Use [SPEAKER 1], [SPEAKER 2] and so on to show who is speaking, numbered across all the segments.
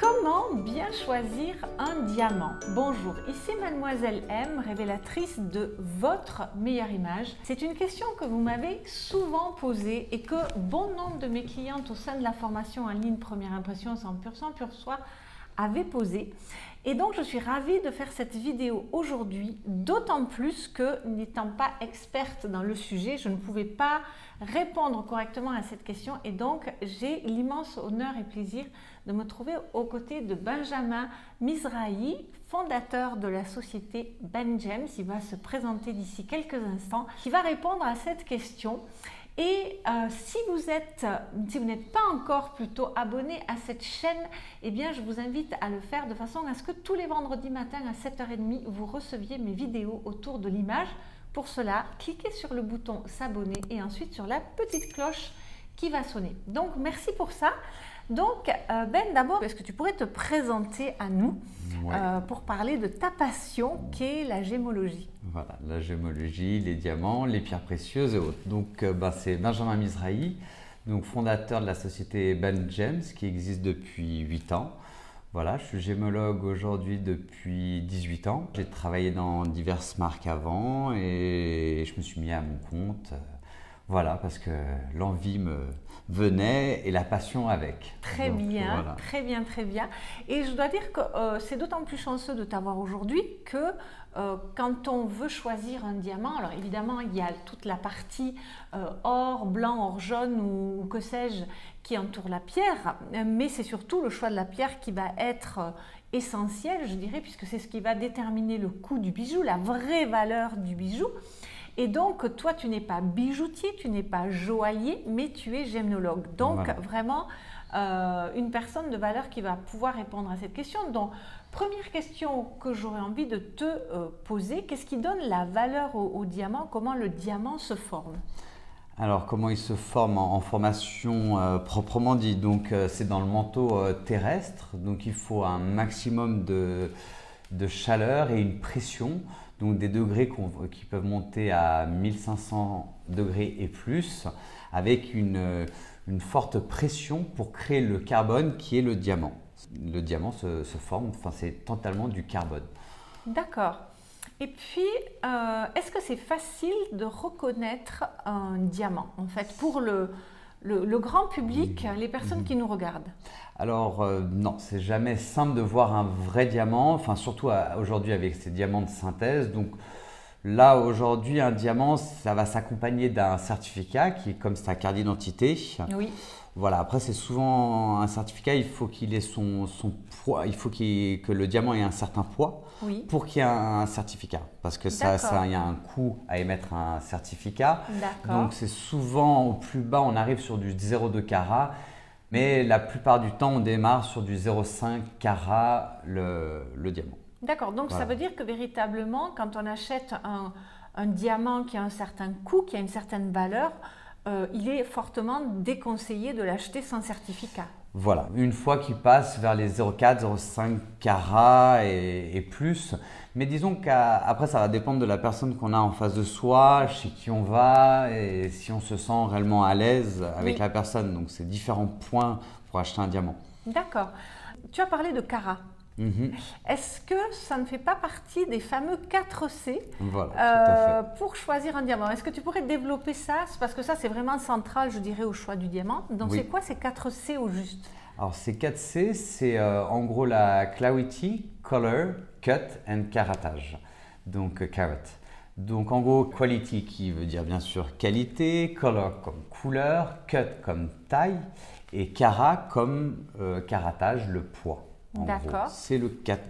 [SPEAKER 1] Comment bien choisir un diamant? Bonjour, ici Mademoiselle M, révélatrice de votre meilleure image. C'est une question que vous m'avez souvent posée et que bon nombre de mes clientes au sein de la formation en ligne Première Impression 100% Pur Soi avaient posé. Et donc je suis ravie de faire cette vidéo aujourd'hui, d'autant plus que n'étant pas experte dans le sujet, je ne pouvais pas répondre correctement à cette question et donc j'ai l'immense honneur et plaisir de me trouver aux côtés de Benjamin Mizrahi, fondateur de la société Ben Gems. Il va se présenter d'ici quelques instants, qui va répondre à cette question. Et si vous n'êtes pas encore plutôt abonné à cette chaîne, eh bien je vous invite à le faire de façon à ce que tous les vendredis matins à 7h30, vous receviez mes vidéos autour de l'image. Pour cela, cliquez sur le bouton s'abonner et ensuite sur la petite cloche qui va sonner. Donc merci pour ça. Donc Ben, d'abord, est-ce que tu pourrais te présenter à nous pour parler de ta passion qui est la gémologie?
[SPEAKER 2] Voilà, la gémologie, les diamants, les pierres précieuses et autres. Donc c'est Benjamin Mizrahi, donc fondateur de la société Ben Gems qui existe depuis 8 ans. Voilà, je suis gémologue aujourd'hui depuis 18 ans. J'ai travaillé dans diverses marques avant et je me suis mis à mon compte. Voilà, parce que l'envie me venait et la passion avec.
[SPEAKER 1] Très bien, voilà. Très bien, très bien. Et je dois dire que c'est d'autant plus chanceux de t'avoir aujourd'hui que quand on veut choisir un diamant, alors évidemment il y a toute la partie or, blanc, or jaune ou que sais-je qui entoure la pierre, mais c'est surtout le choix de la pierre qui va être essentiel, je dirais, puisque c'est ce qui va déterminer le coût du bijou, la vraie valeur du bijou. Et donc, toi, tu n'es pas bijoutier, tu n'es pas joaillier, mais tu es gémologue. Donc, voilà. Vraiment, une personne de valeur qui va pouvoir répondre à cette question. Donc, première question que j'aurais envie de te poser, qu'est-ce qui donne la valeur au diamant? Comment le diamant se forme?
[SPEAKER 2] Alors, comment il se forme en formation proprement dit? Donc, c'est dans le manteau terrestre. Donc, il faut un maximum de chaleur et une pression. Donc des degrés qui peuvent monter à 1500 degrés et plus, avec une forte pression pour créer le carbone qui est le diamant. Le diamant se forme, enfin c'est totalement du carbone.
[SPEAKER 1] D'accord. Et puis, est-ce que c'est facile de reconnaître un diamant en fait pour le grand public, les personnes qui nous regardent?
[SPEAKER 2] Alors non, c'est jamais simple de voir un vrai diamant, enfin surtout aujourd'hui avec ces diamants de synthèse. Donc là aujourd'hui un diamant, ça va s'accompagner d'un certificat qui est comme sa carte d'identité.
[SPEAKER 1] Oui.
[SPEAKER 2] Voilà, après c'est souvent un certificat, il faut qu'il ait son poids, il faut que le diamant ait un certain poids pour qu'il y ait un certificat. Parce que il y a un coût à émettre un certificat. Donc c'est souvent au plus bas, on arrive sur du 0,2 carat. Mais la plupart du temps, on démarre sur du 0,5 carat le diamant.
[SPEAKER 1] D'accord, donc voilà. Ça veut dire que véritablement, quand on achète un diamant qui a un certain coût, qui a une certaine valeur, il est fortement déconseillé de l'acheter sans certificat.
[SPEAKER 2] Voilà, une fois qu'il passe vers les 0,4, 0,5 carats et plus. Mais disons qu'après, ça va dépendre de la personne qu'on a en face de soi, chez qui on va et si on se sent réellement à l'aise avec la personne. Donc, c'est différents points pour acheter un diamant.
[SPEAKER 1] D'accord. Tu as parlé de carats. Est-ce que ça ne fait pas partie des fameux 4C
[SPEAKER 2] voilà, tout à fait.
[SPEAKER 1] Pour choisir un diamant? Est-ce que tu pourrais développer ça? Parce que ça, c'est vraiment central, je dirais, au choix du diamant. Donc, c'est quoi ces 4C au juste?
[SPEAKER 2] Alors, ces 4C, c'est en gros la clarity, color, cut and caratage. Donc, carat. Donc, en gros, quality qui veut dire bien sûr qualité, color comme couleur, cut comme taille et carat comme caratage, le poids.
[SPEAKER 1] D'accord.
[SPEAKER 2] C'est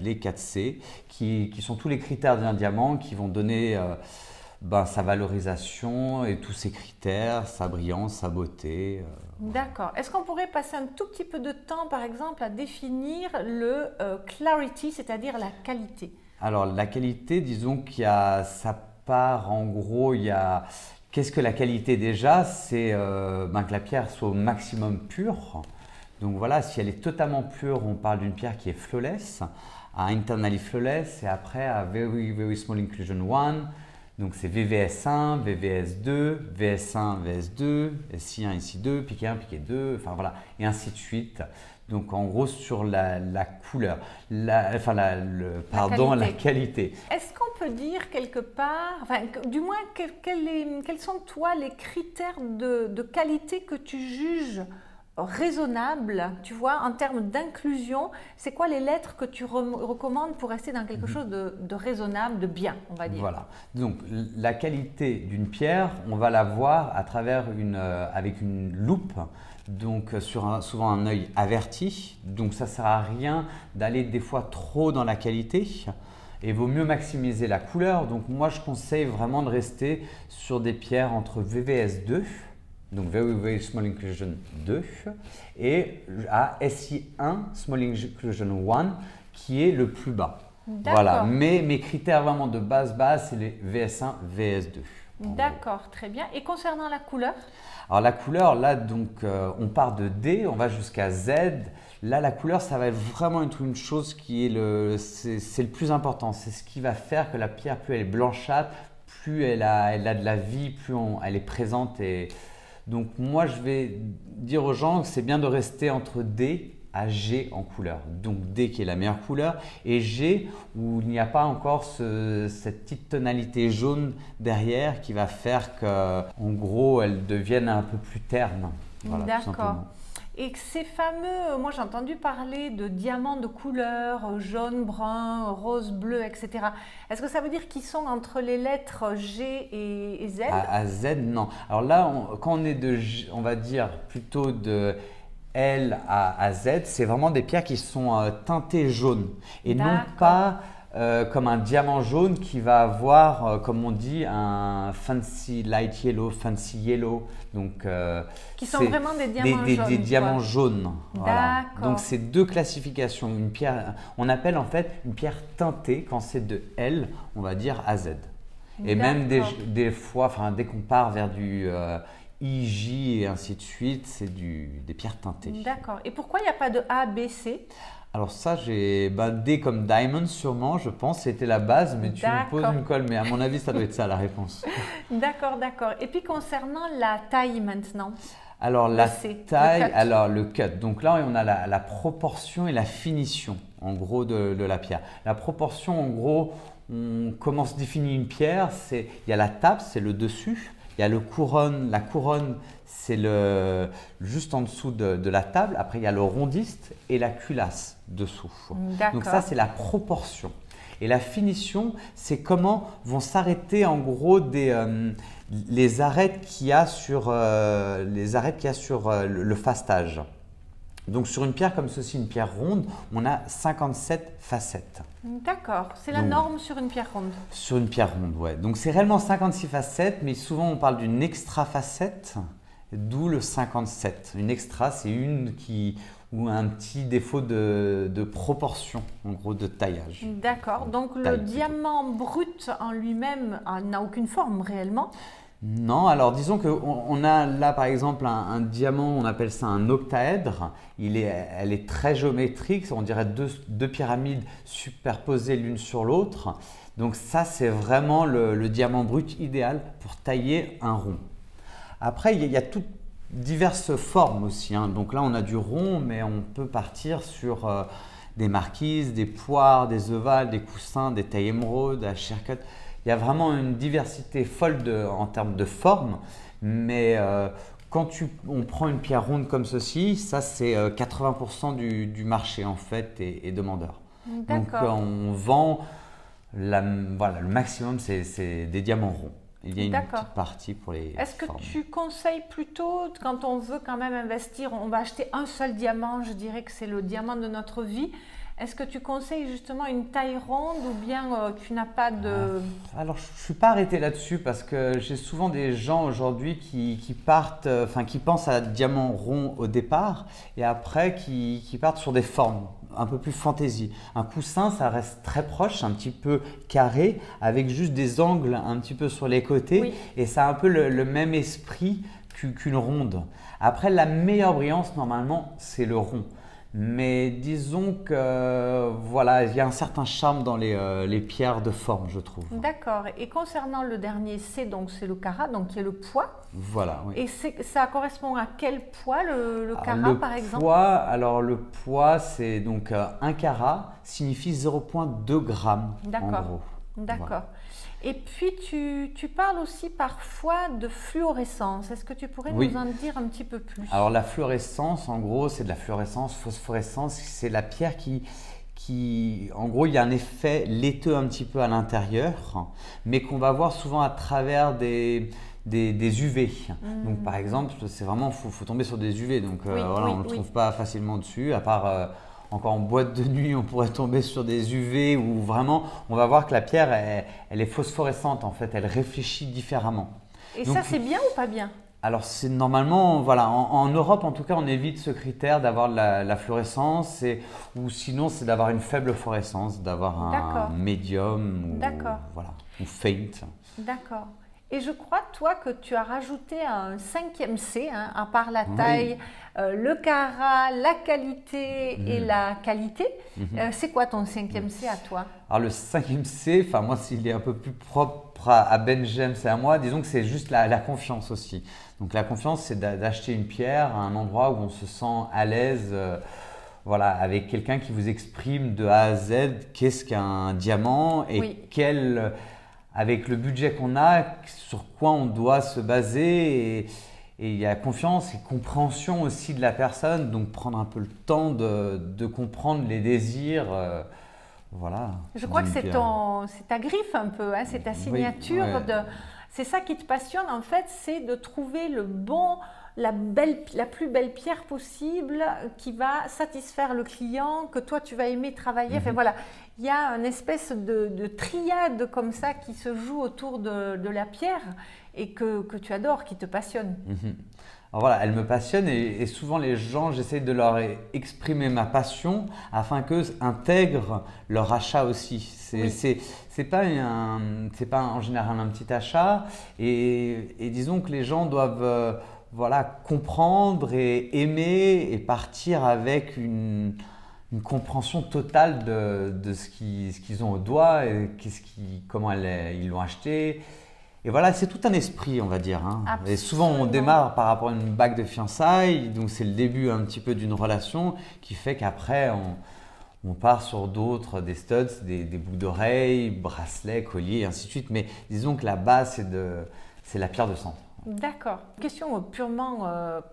[SPEAKER 2] les 4C qui sont tous les critères d'un diamant qui vont donner sa valorisation et tous ses critères, sa brillance, sa beauté.
[SPEAKER 1] D'accord. Est-ce qu'on pourrait passer un tout petit peu de temps, par exemple, à définir le clarity, c'est-à-dire la qualité?
[SPEAKER 2] Alors, la qualité, disons qu'il y a sa part, en gros, il y a… Qu'est-ce que la qualité déjà? C'est que la pierre soit au maximum pure. Donc voilà, si elle est totalement pure, on parle d'une pierre qui est flawless, à internally flawless et après à very, very small inclusion 1. Donc c'est VVS1, VVS2, VS1, VS2, SI1, SI2, piqué 1, piqué 2, enfin voilà, et ainsi de suite. Donc en gros sur la couleur, la qualité.
[SPEAKER 1] Est-ce qu'on peut dire quelque part, enfin du moins quels sont toi les critères de qualité que tu juges raisonnables, tu vois, en termes d'inclusion? C'est quoi les lettres que tu recommandes pour rester dans quelque chose de raisonnable, de bien, on va dire?
[SPEAKER 2] Voilà, donc la qualité d'une pierre, on va la voir à travers avec une loupe. Donc souvent un œil averti, donc ça ne sert à rien d'aller des fois trop dans la qualité et vaut mieux maximiser la couleur. Donc moi je conseille vraiment de rester sur des pierres entre VVS2, donc Very Very Small Inclusion 2, et à SI1 Small Inclusion 1 qui est le plus bas. Voilà, mais mes critères vraiment de base c'est les VS1, VS2.
[SPEAKER 1] D'accord, très bien. Et concernant la couleur?
[SPEAKER 2] Alors la couleur, là, donc, on part de D, on va jusqu'à Z. Là, la couleur, ça va être vraiment une chose qui est c'est le plus important. C'est ce qui va faire que la pierre, plus elle est blanchâtre, plus elle a de la vie, plus elle est présente. Et donc moi, je vais dire aux gens que c'est bien de rester entre D à G en couleur. Donc D qui est la meilleure couleur et G où il n'y a pas encore cette petite tonalité jaune derrière qui va faire qu'en gros elles deviennent un peu plus ternes. Voilà,
[SPEAKER 1] d'accord. Et ces fameux, moi j'ai entendu parler de diamants de couleur, jaune, brun, rose, bleu, etc. Est-ce que ça veut dire qu'ils sont entre les lettres G et Z?
[SPEAKER 2] À Z, non. Alors là, quand on est on va dire plutôt de L à Z, c'est vraiment des pierres qui sont teintées jaune et non pas comme un diamant jaune qui va avoir, comme on dit, un fancy light yellow, fancy yellow. Donc,
[SPEAKER 1] qui sont vraiment des diamants jaunes.
[SPEAKER 2] Des diamants jaunes. Voilà.
[SPEAKER 1] D'accord.
[SPEAKER 2] Donc, c'est deux classifications. Une pierre, on appelle en fait une pierre teintée quand c'est de L, on va dire à Z. Et même des fois, enfin, dès qu'on part vers du IJ et ainsi de suite, c'est des pierres teintées.
[SPEAKER 1] D'accord. Et pourquoi il n'y a pas de A, B, C?
[SPEAKER 2] Alors ça, j'ai D comme diamond sûrement, je pense, c'était la base, mais tu me poses une colle, mais à mon avis, ça doit être ça la réponse.
[SPEAKER 1] D'accord, d'accord. Et puis concernant la taille maintenant?
[SPEAKER 2] Alors la taille, alors le cut. Donc là, on a la proportion et la finition, en gros, de la pierre. La proportion, en gros, comment se définit une pierre? Il y a la table, c'est le dessus. Il y a la couronne, c'est juste en dessous de la table. Après, il y a le rondiste et la culasse dessous. Donc ça, c'est la proportion. Et la finition, c'est comment vont s'arrêter en gros les arêtes qu'il y a sur, le fastage. Donc sur une pierre comme ceci, une pierre ronde, on a 57 facettes.
[SPEAKER 1] D'accord, c'est la norme sur une pierre ronde.
[SPEAKER 2] Sur une pierre ronde, ouais. Donc c'est réellement 56 facettes, mais souvent on parle d'une extra facette, d'où le 57. Une extra, c'est une ou un petit défaut de proportion, en gros de taillage.
[SPEAKER 1] D'accord, donc le diamant brut en lui-même n'a aucune forme réellement?
[SPEAKER 2] Non, alors disons qu'on a là par exemple un diamant, on appelle ça un octaèdre. Elle est très géométrique, on dirait deux pyramides superposées l'une sur l'autre. Donc ça, c'est vraiment le diamant brut idéal pour tailler un rond. Après, il y a toutes diverses formes aussi, hein. Donc là, on a du rond, mais on peut partir sur des marquises, des poires, des ovales, des coussins, des tailles émeraudes, des shirkut. Il y a vraiment une diversité folle en termes de forme, mais quand on prend une pierre ronde comme ceci, ça c'est 80% du marché en fait est demandeur. Donc on vend, voilà, le maximum c'est des diamants ronds. Il y a une petite partie pour les
[SPEAKER 1] Est-ce que tu conseilles plutôt, quand on veut quand même investir, on va acheter un seul diamant, je dirais que c'est le diamant de notre vie. Est-ce que tu conseilles justement une taille ronde ou bien tu n'as pas de…
[SPEAKER 2] Alors, je ne suis pas arrêté là-dessus parce que j'ai souvent des gens aujourd'hui qui pensent à diamant rond au départ et après qui partent sur des formes un peu plus fantaisie. Un coussin, ça reste très proche, un petit peu carré avec juste des angles un petit peu sur les côtés et ça a un peu le même esprit qu'une ronde. Après, la meilleure brillance, normalement, c'est le rond. Mais disons que voilà, il y a un certain charme dans les pierres de forme, je trouve.
[SPEAKER 1] D'accord. Et concernant le dernier C, donc c'est le carat, donc qui est le poids.
[SPEAKER 2] Voilà, oui.
[SPEAKER 1] Et ça correspond à quel poids le
[SPEAKER 2] Alors,
[SPEAKER 1] carat par exemple?
[SPEAKER 2] Alors le poids, c'est donc un carat signifie 0,2 grammes en
[SPEAKER 1] D'accord.
[SPEAKER 2] gros.
[SPEAKER 1] D'accord.
[SPEAKER 2] Voilà.
[SPEAKER 1] Et puis tu parles aussi parfois de fluorescence. Est-ce que tu pourrais
[SPEAKER 2] Oui.
[SPEAKER 1] nous en dire un petit peu plus?
[SPEAKER 2] Alors la fluorescence, en gros, c'est de la fluorescence, phosphorescence, c'est la pierre en gros, il y a un effet laiteux un petit peu à l'intérieur, mais qu'on va voir souvent à travers des UV. Donc par exemple, c'est vraiment, faut tomber sur des UV, donc
[SPEAKER 1] Oui,
[SPEAKER 2] voilà,
[SPEAKER 1] oui,
[SPEAKER 2] on ne le
[SPEAKER 1] oui.
[SPEAKER 2] trouve pas facilement dessus, à part encore en boîte de nuit, on pourrait tomber sur des UV où vraiment, on va voir que la pierre, elle est phosphorescente en fait, elle réfléchit différemment.
[SPEAKER 1] Et
[SPEAKER 2] Donc,
[SPEAKER 1] ça, c'est bien ou pas bien?
[SPEAKER 2] alors c'est normalement, voilà, en Europe en tout cas, on évite ce critère d'avoir de la fluorescence, ou sinon c'est d'avoir une faible fluorescence, d'avoir un
[SPEAKER 1] D'accord.
[SPEAKER 2] médium
[SPEAKER 1] D'accord.
[SPEAKER 2] voilà, ou faint.
[SPEAKER 1] D'accord. Et je crois, toi, que tu as rajouté un cinquième C, hein, à part la
[SPEAKER 2] Oui.
[SPEAKER 1] taille, le carat, la qualité et la qualité. C'est quoi ton cinquième C à toi?
[SPEAKER 2] Alors le cinquième C, enfin moi s'il est un peu plus propre à Ben James et à moi, disons que c'est juste la confiance aussi. Donc la confiance, c'est d'acheter une pierre à un endroit où on se sent à l'aise, voilà, avec quelqu'un qui vous exprime de A à Z qu'est-ce qu'un diamant et
[SPEAKER 1] Oui.
[SPEAKER 2] avec le budget qu'on a, sur quoi on doit se baser. Et il y a confiance et compréhension aussi de la personne, donc prendre un peu le temps de comprendre les désirs. Voilà.
[SPEAKER 1] Je crois que
[SPEAKER 2] d'une
[SPEAKER 1] c'est
[SPEAKER 2] pierre.
[SPEAKER 1] c'est ta griffe un peu, hein, c'est ta signature.
[SPEAKER 2] ouais.
[SPEAKER 1] C'est ça qui te passionne en fait, c'est de trouver la plus belle pierre possible qui va satisfaire le client, que toi tu vas aimer travailler. Enfin voilà, il y a une espèce de triade comme ça qui se joue autour de la pierre et que tu adores, qui te passionne.
[SPEAKER 2] Alors voilà, elle me passionne et souvent les gens, j'essaie de leur exprimer ma passion afin qu'eux intègrent leur achat aussi. C'est pas en général un petit achat et disons que les gens doivent voilà, comprendre et aimer et partir avec une compréhension totale de ce qu'ils ont au doigt et comment ils l'ont acheté. Et voilà, c'est tout un esprit, on va dire. Hein. Et souvent, on démarre par rapport à une bague de fiançailles, donc c'est le début un petit peu d'une relation qui fait qu'après, on part sur d'autres, des studs, des boucles d'oreilles, bracelets, colliers, et ainsi de suite. Mais disons que la base, c'est la pierre de sang.
[SPEAKER 1] D'accord. Question purement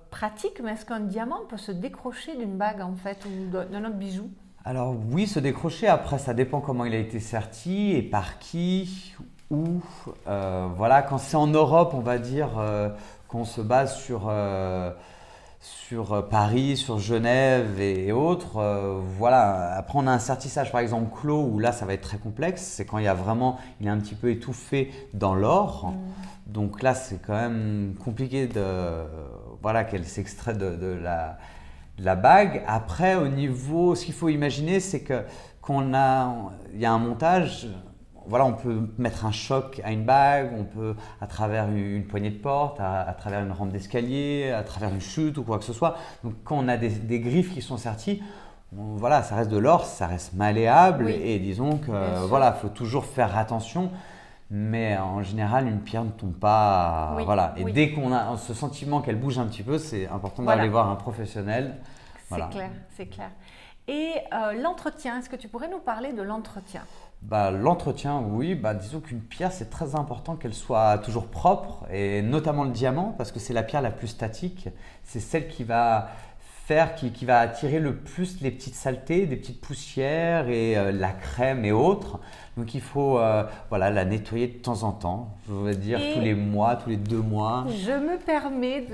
[SPEAKER 1] pratique, mais est-ce qu'un diamant peut se décrocher d'une bague en fait ou d'un autre bijou?
[SPEAKER 2] Alors oui, se décrocher, après ça dépend comment il a été serti et par qui, où. Voilà, quand c'est en Europe, on va dire qu'on se base sur Paris, sur Genève et autres. Voilà, après on a un sertissage par exemple clos où là ça va être très complexe, c'est quand il est un petit peu étouffé dans l'or. Donc là c'est quand même compliqué voilà, qu'elle s'extrait de la bague. Après au niveau, ce qu'il faut imaginer c'est que il y a un montage. Voilà, on peut mettre un choc à une bague, on peut à travers une poignée de porte, à travers une rampe d'escalier, à travers une chute ou quoi que ce soit. Donc quand on a des griffes qui sont serties, voilà, ça reste de l'or, ça reste malléable et disons que voilà, faut toujours faire attention. Mais en général, une pierre ne tombe pas. Voilà. Et dès qu'on a ce sentiment qu'elle bouge un petit peu, c'est important d'aller voir un professionnel.
[SPEAKER 1] C'est clair, c'est clair. Et l'entretien, est-ce que tu pourrais nous parler de l'entretien?
[SPEAKER 2] L'entretien, oui. Disons qu'une pierre, c'est très important qu'elle soit toujours propre, et notamment le diamant, parce que c'est la pierre la plus statique. C'est celle qui va qui va attirer le plus les petites saletés, des petites poussières et la crème et autres. Donc il faut voilà, la nettoyer de temps en temps, je veux dire tous les mois, tous les 2 mois.
[SPEAKER 1] Je me permets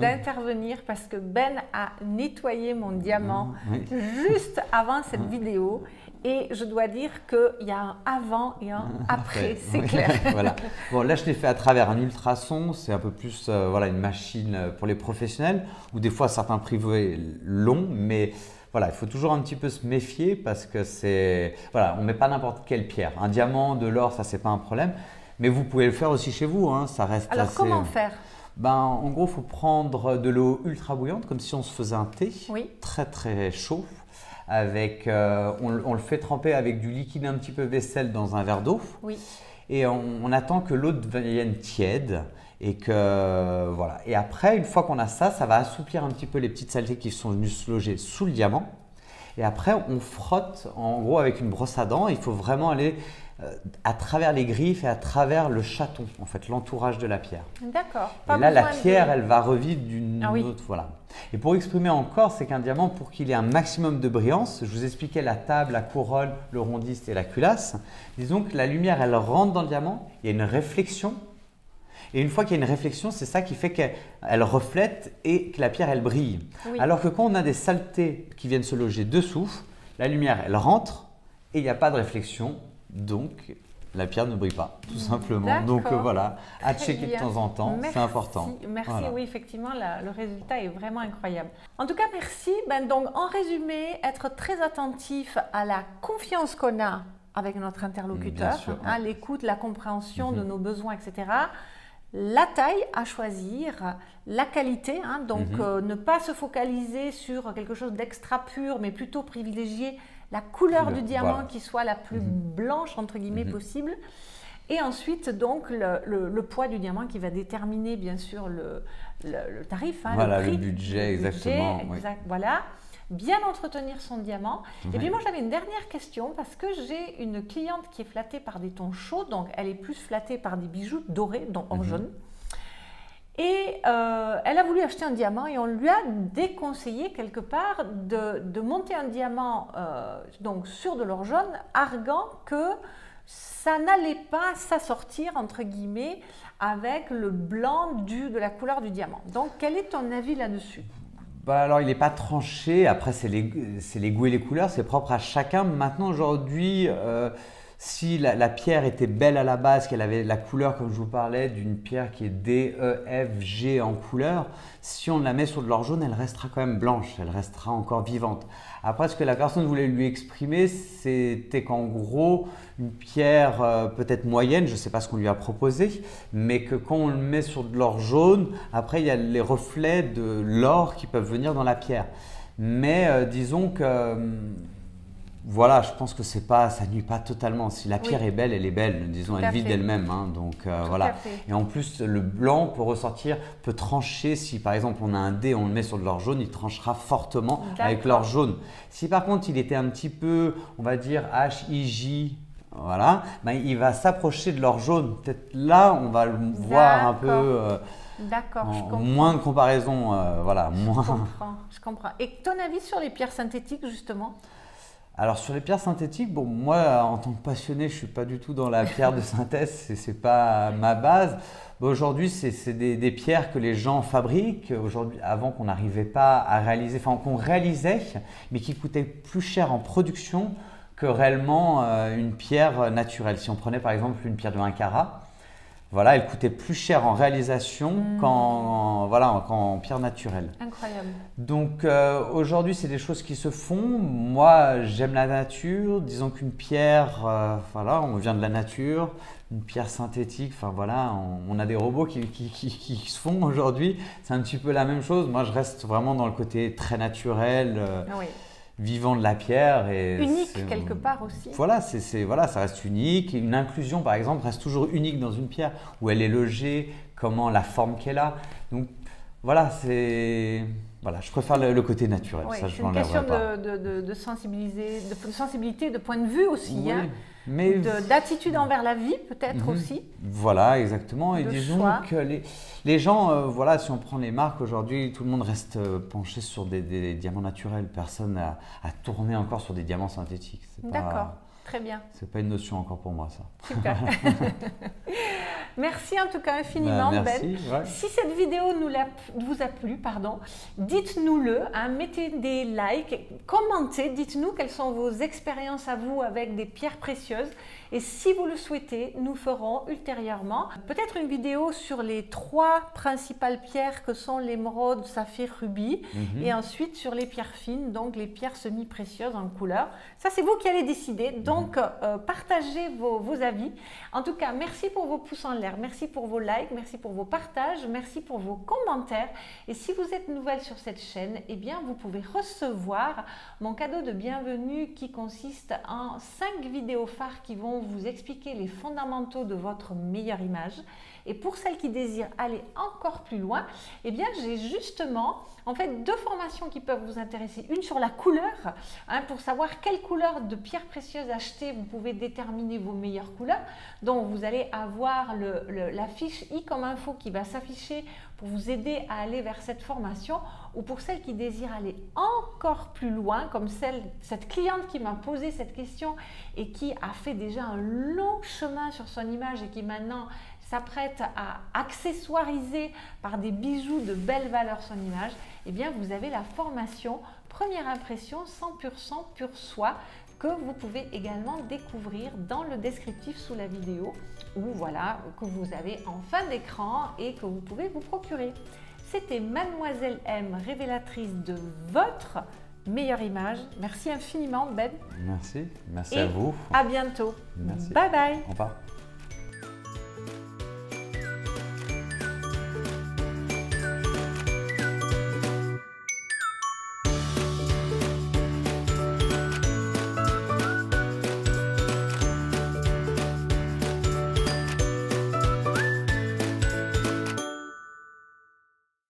[SPEAKER 1] d'intervenir parce que Ben a nettoyé mon diamant juste avant cette vidéo. Et je dois dire qu'il y a un avant et un après, c'est clair.
[SPEAKER 2] Voilà. Bon, là, je l'ai fait à travers un ultrason. C'est un peu plus voilà, une machine pour les professionnels, ou des fois certains privés l'ont. Mais voilà, il faut toujours un petit peu se méfier parce que voilà, on ne met pas n'importe quelle pierre. Un diamant, de l'or, ça, c'est pas un problème. Mais vous pouvez le faire aussi chez vous. Hein, ça reste
[SPEAKER 1] Alors, comment faire?
[SPEAKER 2] En gros, il faut prendre de l'eau ultra bouillante, comme si on se faisait un thé,
[SPEAKER 1] Oui.
[SPEAKER 2] très très chaud. On le fait tremper avec du liquide un petit peu vaisselle dans un verre d'eau.
[SPEAKER 1] Oui.
[SPEAKER 2] Et on attend que l'eau devienne tiède. Voilà. Et après, une fois qu'on a ça, ça va assouplir un petit peu les petites saletés qui sont venues se loger sous le diamant. Et après, on frotte en gros avec une brosse à dents. Il faut vraiment aller à travers les griffes et à travers le chaton, en fait, l'entourage de la pierre.
[SPEAKER 1] D'accord.
[SPEAKER 2] Et là, la pierre, elle va revivre d'une
[SPEAKER 1] oui.
[SPEAKER 2] autre. Voilà. Et pour exprimer encore, c'est qu'un diamant, pour qu'il ait un maximum de brillance, je vous expliquais la table, la couronne, le rondiste et la culasse. Disons que la lumière, elle rentre dans le diamant, il y a une réflexion. Et une fois qu'il y a une réflexion, c'est ça qui fait qu'elle reflète et que la pierre, elle brille.
[SPEAKER 1] Oui.
[SPEAKER 2] Alors que quand on a des saletés qui viennent se loger dessous, la lumière, elle rentre et il n'y a pas de réflexion. Donc, la pierre ne brille pas, tout simplement. Donc voilà, à checker de temps en temps, c'est important.
[SPEAKER 1] Merci, voilà. Oui, effectivement, le résultat est vraiment incroyable. En tout cas, merci. Donc, en résumé, être très attentif à la confiance qu'on a avec notre interlocuteur, l'écoute, la compréhension de nos besoins, etc. La taille à choisir, la qualité, ne pas se focaliser sur quelque chose d'extra pur, mais plutôt privilégier la couleur du diamant qui soit la plus blanche entre guillemets possible. Et ensuite, donc, le poids du diamant qui va déterminer bien sûr le tarif,
[SPEAKER 2] voilà,
[SPEAKER 1] le prix,
[SPEAKER 2] le budget, exactement.
[SPEAKER 1] Voilà. Bien entretenir son diamant. Et puis moi, j'avais une dernière question parce que j'ai une cliente qui est flattée par des tons chauds, donc elle est plus flattée par des bijoux dorés, donc en jaune. Et elle a voulu acheter un diamant et on lui a déconseillé quelque part de monter un diamant donc sur de l'or jaune, arguant que ça n'allait pas s'assortir entre guillemets avec le blanc de la couleur du diamant. Donc quel est ton avis là-dessus ?
[SPEAKER 2] Alors, il n'est pas tranché. Après, c'est les goûts et les couleurs, c'est propre à chacun. Maintenant, aujourd'hui, si la pierre était belle à la base, qu'elle avait la couleur, comme je vous parlais, d'une pierre qui est D, E, F, G en couleur, si on la met sur de l'or jaune, elle restera quand même blanche, elle restera encore vivante. Après, ce que la personne voulait lui exprimer, c'était qu'en gros, une pierre peut-être moyenne, je ne sais pas ce qu'on lui a proposé, mais que quand on le met sur de l'or jaune, après, il y a les reflets de l'or qui peuvent venir dans la pierre. Mais disons que… Voilà, je pense que ça nuit pas totalement. Si la pierre est belle, elle est belle. Disons, elle vit d'elle-même. Donc voilà. Et en plus, le blanc peut ressortir, peut trancher. Si par exemple on a un dé, on le met sur de l'or jaune, il tranchera fortement avec l'or jaune. Si par contre il était un petit peu, on va dire HIJ, voilà, il va s'approcher de l'or jaune. Peut-être là, on va le voir un peu.
[SPEAKER 1] D'accord, je comprends.
[SPEAKER 2] Moins de comparaison, voilà. Moins.
[SPEAKER 1] Je comprends. Et ton avis sur les pierres synthétiques justement ?
[SPEAKER 2] Alors sur les pierres synthétiques, bon, moi en tant que passionné, je ne suis pas du tout dans la pierre de synthèse, ce n'est pas ma base. Bon, aujourd'hui, c'est des pierres que les gens fabriquent, avant qu'on n'arrivait pas à réaliser, enfin qu'on réalisait, mais qui coûtaient plus cher en production que réellement une pierre naturelle. Si on prenait par exemple une pierre de 1 carat, voilà, elle coûtait plus cher en réalisation qu'en pierre naturelle.
[SPEAKER 1] Incroyable.
[SPEAKER 2] Donc aujourd'hui, c'est des choses qui se font. Moi, j'aime la nature. Disons qu'une pierre, voilà, on vient de la nature. Une pierre synthétique, enfin voilà, on a des robots qui se font aujourd'hui. C'est un petit peu la même chose. Moi, je reste vraiment dans le côté très naturel. Vivant de la pierre. Et
[SPEAKER 1] unique quelque part aussi.
[SPEAKER 2] Voilà, voilà, ça reste unique. Une inclusion, par exemple, reste toujours unique dans une pierre, où elle est logée, la forme qu'elle a. Donc voilà, voilà, je préfère le côté naturel.
[SPEAKER 1] Oui,
[SPEAKER 2] ça,
[SPEAKER 1] c'est une question de sensibilité, de point de vue aussi. Mais d'attitude envers la vie peut-être aussi.
[SPEAKER 2] Voilà, exactement. Et disons que les gens, voilà, si on prend les marques aujourd'hui, tout le monde reste penché sur des diamants naturels. Personne n'a tourné encore sur des diamants synthétiques.
[SPEAKER 1] D'accord, très bien.
[SPEAKER 2] C'est pas une notion encore pour moi, ça.
[SPEAKER 1] Super. Merci en tout cas infiniment,
[SPEAKER 2] merci,
[SPEAKER 1] Ben. Si cette vidéo vous a plu, dites-nous-le, mettez des likes, commentez, dites-nous quelles sont vos expériences à vous avec des pierres précieuses. Et si vous le souhaitez, nous ferons ultérieurement peut-être une vidéo sur les 3 principales pierres que sont l'émeraude, saphir, rubis, et ensuite sur les pierres fines, donc les pierres semi-précieuses en couleur. Ça, c'est vous qui allez décider, donc partagez vos avis. En tout cas, merci pour vos pouces en l'air. super. Merci pour vos likes, merci pour vos partages, merci pour vos commentaires. Et si vous êtes nouvelle sur cette chaîne, eh bien vous pouvez recevoir mon cadeau de bienvenue qui consiste en 5 vidéos phares qui vont vous expliquer les fondamentaux de votre meilleure image. Et pour celles qui désirent aller encore plus loin, eh bien j'ai justement en fait 2 formations qui peuvent vous intéresser. Une sur la couleur, pour savoir quelle couleur de pierres précieuses acheter, vous pouvez déterminer vos meilleures couleurs. Donc vous allez avoir la fiche i comme info qui va s'afficher pour vous aider à aller vers cette formation, ou pour celles qui désirent aller encore plus loin, comme cette cliente qui m'a posé cette question et qui a fait déjà un long chemin sur son image et qui maintenant s'apprête à accessoiriser par des bijoux de belle valeur son image, eh bien vous avez la formation Première impression 100% pure soie que vous pouvez également découvrir dans le descriptif sous la vidéo, ou voilà, que vous avez en fin d'écran et que vous pouvez vous procurer. C'était Mademoiselle M, révélatrice de votre meilleure image. Merci infiniment Ben.
[SPEAKER 2] Merci à vous.
[SPEAKER 1] À bientôt.
[SPEAKER 2] Merci.
[SPEAKER 1] Bye bye.
[SPEAKER 2] Au revoir.